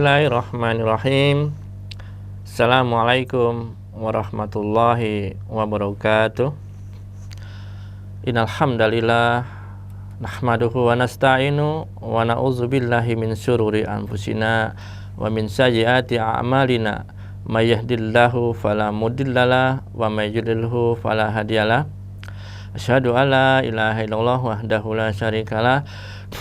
Bismillahirrahmanirrahim. Assalamualaikum warahmatullahi wabarakatuh. Innal hamdalillah nahmaduhu wa nasta'inu wa na'udzubillahi min syururi anfusina wa min sayyiati a'malina. May yahdihillahu fala mudhillalah wa may yudlilhu fala hadiyalah. Asyhadu an la ilaha illallah wahdahu la syarikalah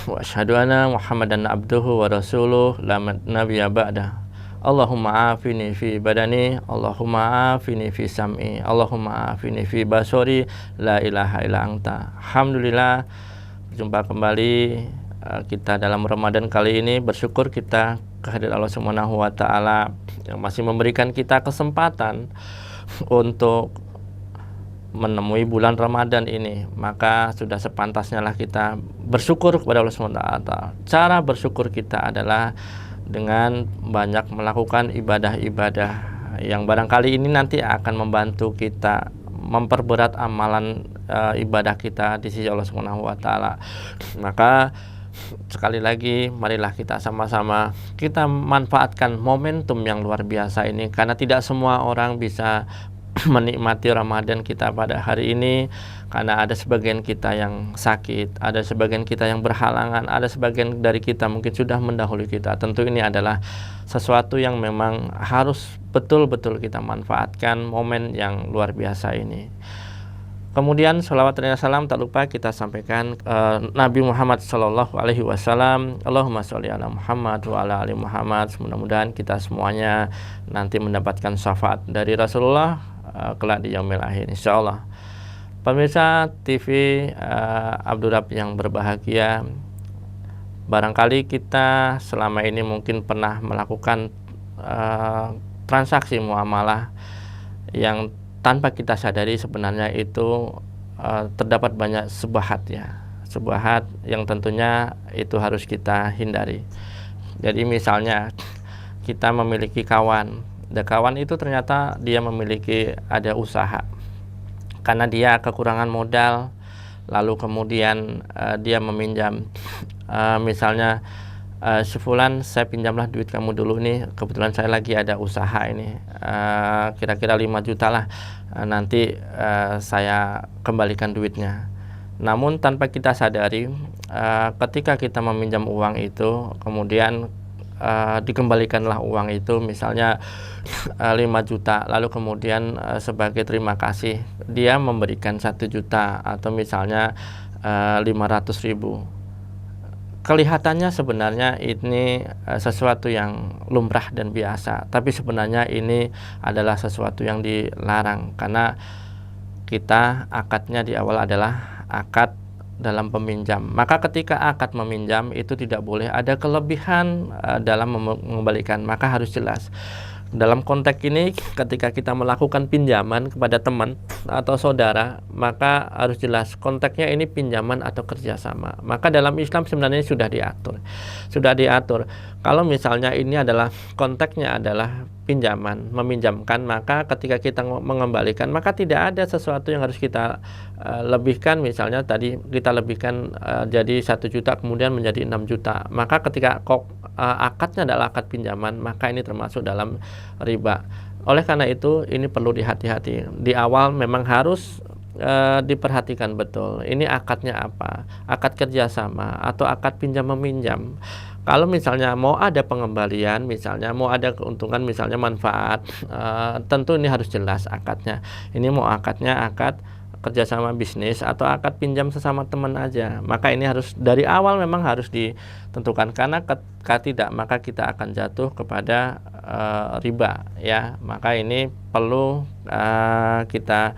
wa asyhadu anna Muhammadan abduhu wa rasuluh la nabiyya ba'da. Allahumma afini fi badani, Allahumma afini fi sam'i, Allahumma afini fi basori, la ilaha illa anta. Alhamdulillah, berjumpa kembali kita dalam Ramadan kali ini. Bersyukur kita kehadirat Allah Subhanahu wa taala yang masih memberikan kita kesempatan untuk menemui bulan Ramadan ini. Maka sudah sepantasnya lah kita bersyukur kepada Allah Subhanahu wa taala. Cara bersyukur kita adalah dengan banyak melakukan ibadah-ibadah yang barangkali ini nanti akan membantu kita memperberat amalan ibadah kita di sisi Allah Subhanahu wa taala. Maka sekali lagi marilah kita sama-sama kita manfaatkan momentum yang luar biasa ini, karena tidak semua orang bisa menikmati Ramadan kita pada hari ini, karena ada sebagian kita yang sakit, ada sebagian kita yang berhalangan, ada sebagian dari kita mungkin sudah mendahului kita. Tentu ini adalah sesuatu yang memang harus betul-betul kita manfaatkan momen yang luar biasa ini. Kemudian sholawat dan salam tak lupa kita sampaikan Nabi Muhammad Sallallahu Alaihi Wasallam. Allahumma sholli ala Muhammad wa ala ali Muhammad. Mudah-mudahan kita semuanya nanti mendapatkan syafaat dari Rasulullah kelak di yaumil akhir, insyaallah. Pemirsa TV Abdul Rabb yang berbahagia, barangkali kita selama ini mungkin pernah melakukan transaksi muamalah yang tanpa kita sadari sebenarnya itu terdapat banyak syubhat ya, syubhat yang tentunya itu harus kita hindari. Jadi misalnya kita memiliki kawan, dan kawan itu ternyata dia memiliki ada usaha, karena dia kekurangan modal, lalu kemudian dia meminjam, misalnya sebulan saya pinjamlah duit kamu dulu nih, kebetulan saya lagi ada usaha ini, kira-kira 5 juta lah, nanti saya kembalikan duitnya. Namun tanpa kita sadari, ketika kita meminjam uang itu, kemudian dikembalikanlah uang itu misalnya 5 juta, lalu kemudian sebagai terima kasih dia memberikan 1 juta atau misalnya 500.000. Kelihatannya sebenarnya ini sesuatu yang lumrah dan biasa, tapi sebenarnya ini adalah sesuatu yang dilarang, karena kita akadnya di awal adalah akad dalam peminjam. Maka ketika akad meminjam itu tidak boleh ada kelebihan dalam mengembalikan, maka harus jelas. Dalam konteks ini ketika kita melakukan pinjaman kepada teman atau saudara, maka harus jelas konteksnya ini pinjaman atau kerjasama. Maka dalam Islam sebenarnya sudah diatur. Kalau misalnya ini adalah konteksnya adalah pinjaman, meminjamkan, maka ketika kita mengembalikan, maka tidak ada sesuatu yang harus kita lebihkan. Misalnya tadi kita lebihkan jadi 1 juta kemudian menjadi 6 juta, maka ketika akadnya adalah akad pinjaman, maka ini termasuk dalam riba. Oleh karena itu ini perlu dihati-hati. Di awal memang harus diperhatikan betul, ini akadnya apa, akad kerjasama atau akad pinjam meminjam. Kalau misalnya mau ada pengembalian, misalnya mau ada keuntungan, misalnya manfaat, tentu ini harus jelas akadnya. Ini mau akadnya akad kerjasama bisnis atau akad pinjam sesama teman aja, maka ini harus dari awal memang harus ditentukan, karena ketika tidak maka kita akan jatuh kepada riba ya. Maka ini perlu kita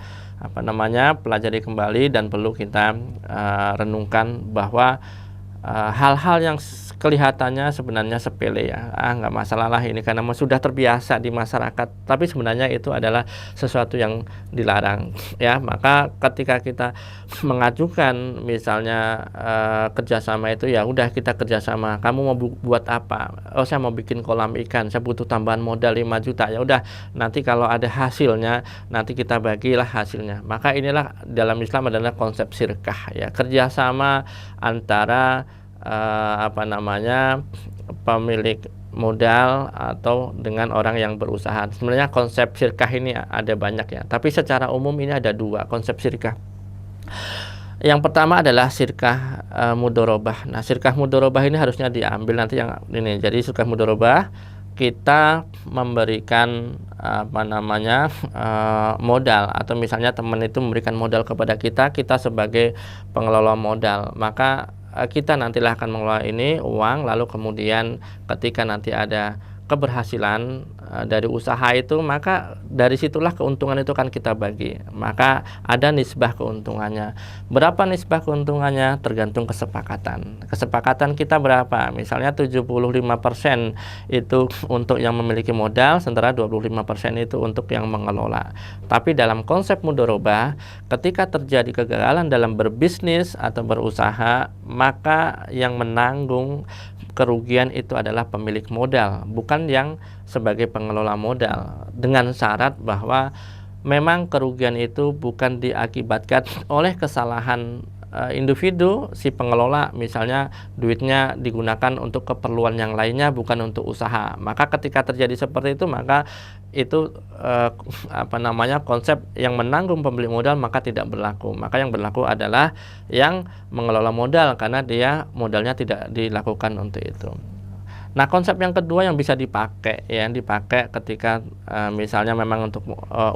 pelajari kembali dan perlu kita renungkan bahwa hal-hal yang kelihatannya sebenarnya sepele ya, nggak masalah lah ini karena sudah terbiasa di masyarakat, tapi sebenarnya itu adalah sesuatu yang dilarang ya. Maka ketika kita mengajukan misalnya kerjasama itu, ya udah kita kerjasama, kamu mau buat apa? Oh saya mau bikin kolam ikan, saya butuh tambahan modal 5 juta, ya udah nanti kalau ada hasilnya nanti kita bagilah hasilnya. Maka inilah dalam Islam adalah konsep syirkah ya, kerjasama antara pemilik modal atau dengan orang yang berusaha. Sebenarnya konsep syirkah ini ada banyak ya, tapi secara umum ini ada dua konsep syirkah. Yang pertama adalah syirkah mudorobah. Nah, syirkah mudorobah ini harusnya diambil nanti yang ini. Jadi syirkah mudorobah, kita memberikan modal, atau misalnya teman itu memberikan modal kepada kita, kita sebagai pengelola modal, maka kita nantilah akan mengelola ini uang, lalu kemudian ketika nanti ada keberhasilan dari usaha itu, maka dari situlah keuntungan itu kan kita bagi, maka ada nisbah keuntungannya. Berapa nisbah keuntungannya? Tergantung kesepakatan kita berapa. Misalnya 75% itu untuk yang memiliki modal, sementara 25% itu untuk yang mengelola. Tapi dalam konsep mudorobah, ketika terjadi kegagalan dalam berbisnis atau berusaha, maka yang menanggung kerugian itu adalah pemilik modal, bukan yang sebagai pengelola modal, dengan syarat bahwa memang kerugian itu bukan diakibatkan oleh kesalahan individu si pengelola, misalnya duitnya digunakan untuk keperluan yang lainnya, bukan untuk usaha. Maka ketika terjadi seperti itu, maka itu konsep yang menanggung pemilik modal maka tidak berlaku. Maka yang berlaku adalah yang mengelola modal, karena dia modalnya tidak dilakukan untuk itu. Nah, konsep yang kedua yang bisa dipakai ketika misalnya memang untuk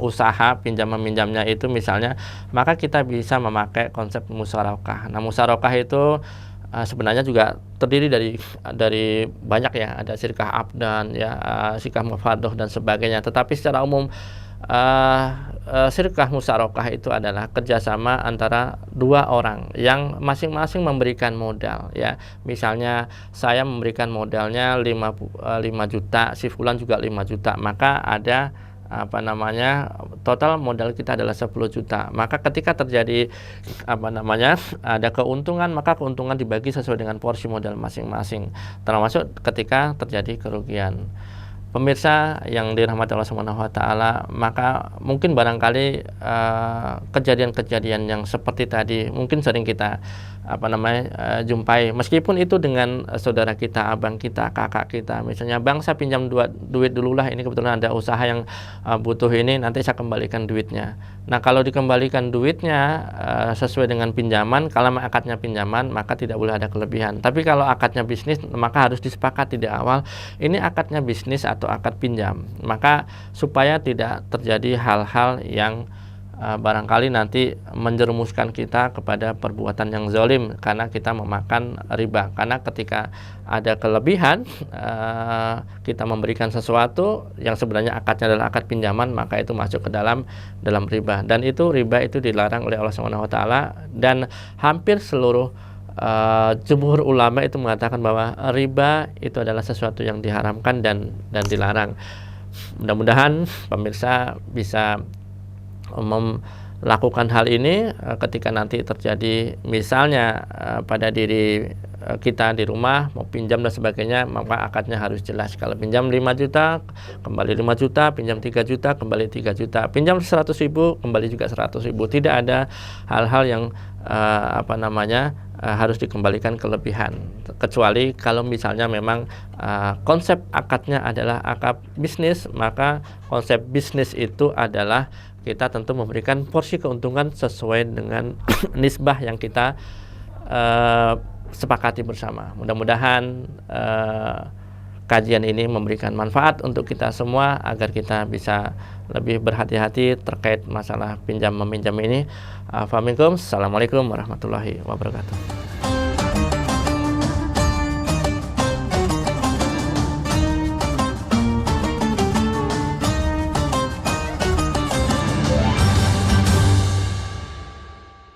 usaha pinjam meminjamnya itu misalnya, maka kita bisa memakai konsep musyarakah. Nah, musyarakah itu sebenarnya juga terdiri dari banyak ya, ada syirkah abdan ya, syirkah mufadoh dan sebagainya. Tetapi secara umum syirkah musyarakah itu adalah kerjasama antara dua orang yang masing-masing memberikan modal ya. Misalnya saya memberikan modalnya 5 juta, si fulan juga 5 juta, maka ada total modal kita adalah 10 juta. Maka ketika terjadi ada keuntungan, maka keuntungan dibagi sesuai dengan porsi modal masing-masing, termasuk ketika terjadi kerugian. Pemirsa yang dirahmati Allah Subhanahu wa taala, maka mungkin barangkali kejadian-kejadian yang seperti tadi mungkin sering kita jumpai, meskipun itu dengan saudara kita, abang kita, kakak kita. Misalnya, bang, saya pinjam duit dululah, ini kebetulan ada usaha yang butuh ini, nanti saya kembalikan duitnya. Nah, kalau dikembalikan duitnya sesuai dengan pinjaman, kalau akadnya pinjaman maka tidak boleh ada kelebihan. Tapi kalau akadnya bisnis, maka harus disepakati di awal ini akadnya bisnis atau akad pinjam, maka supaya tidak terjadi hal-hal yang barangkali nanti menjerumuskan kita kepada perbuatan yang zalim karena kita memakan riba. Karena ketika ada kelebihan, kita memberikan sesuatu yang sebenarnya akadnya adalah akad pinjaman, maka itu masuk ke dalam riba, dan itu riba itu dilarang oleh Allah Subhanahu wa taala. Dan hampir seluruh jumhur ulama itu mengatakan bahwa riba itu adalah sesuatu yang diharamkan dan dilarang. Mudah-mudahan pemirsa bisa melakukan hal ini ketika nanti terjadi misalnya pada diri kita di rumah mau pinjam dan sebagainya, maka akadnya harus jelas. Kalau pinjam 5 juta kembali 5 juta, pinjam 3 juta kembali 3 juta, pinjam 100 ribu kembali juga 100 ribu. Tidak ada hal-hal yang harus dikembalikan kelebihan, kecuali kalau misalnya memang konsep akadnya adalah akad bisnis, maka konsep bisnis itu adalah kita tentu memberikan porsi keuntungan sesuai dengan nisbah yang kita sepakati bersama. Mudah-mudahan kajian ini memberikan manfaat untuk kita semua agar kita bisa lebih berhati-hati terkait masalah pinjam meminjam ini. Assalamualaikum warahmatullahi wabarakatuh.